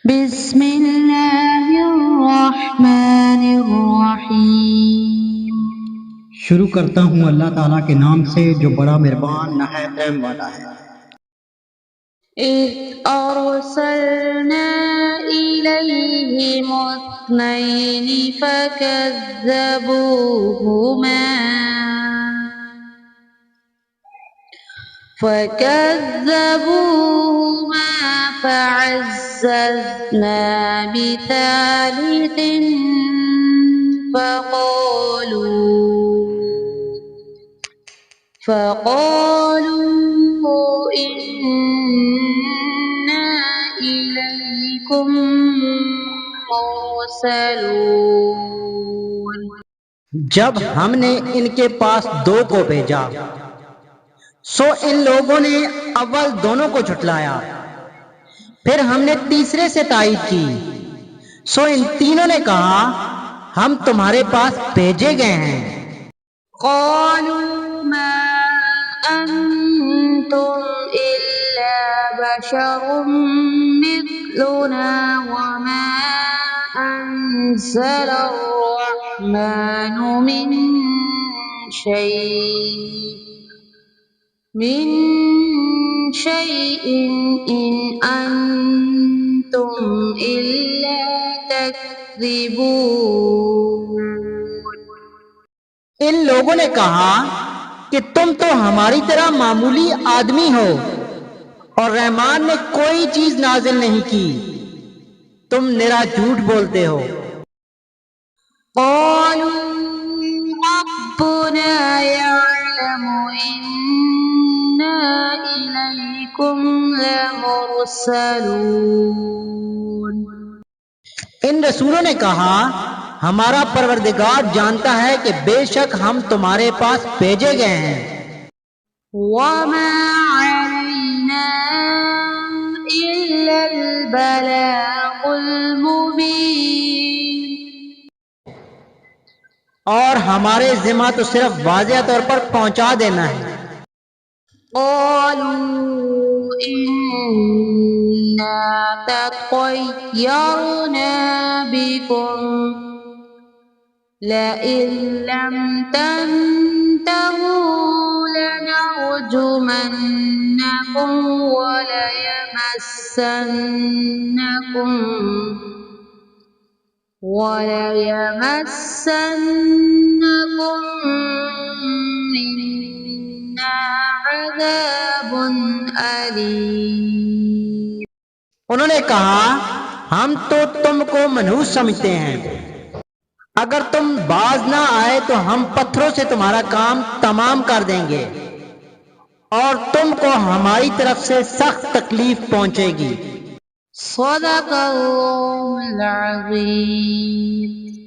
بسم اللہ الرحمن الرحیم۔ شروع کرتا ہوں اللہ تعالیٰ کے نام سے جو بڑا مہربان نہایت رحم والا ہے۔ اذ ارسلنا الیہم اثنین فکذبوہما فعززنا بثالث فقالوا إنا إليكم مرسلون۔ جب ہم نے ان کے پاس دو کو بھیجا سو ان لوگوں نے اول دونوں کو جھٹلایا، پھر ہم نے تیسرے سے تائید کی، سو ان تینوں نے کہا ہم تمہارے پاس بھیجے گئے ہیں۔ قالوا ما أنتم إلا بشر مثلنا وما أنزل الرحمن من شيء إن أنتم إلا تكذبون۔ ان لوگوں نے کہا کہ تم تو ہماری طرح معمولی آدمی ہو اور رحمان نے کوئی چیز نازل نہیں کی، تم نرا جھوٹ بولتے ہو۔ قالوا ربنا يعلم إنا إليكم لمرسلون۔ ان رسولوں نے کہا ہمارا پروردگار جانتا ہے کہ بے شک ہم تمہارے پاس بھیجے گئے ہیں۔ وما علينا إلا البلاغ المبين۔ اور ہمارے ذمہ تو صرف واضح طور پر پہنچا دینا ہے۔ قالوا إنا تطيرنا بكم لئن لم تنتهوا لنرجمنكم وليمسنكم منا عذاب أليم۔ انہوں نے کہا ہم تو تم کو منحوس سمجھتے ہیں، اگر تم باز نہ آئے تو ہم پتھروں سے تمہارا کام تمام کر دیں گے اور تم کو ہماری طرف سے سخت تکلیف پہنچے گی۔ صدق اللہ العظیم۔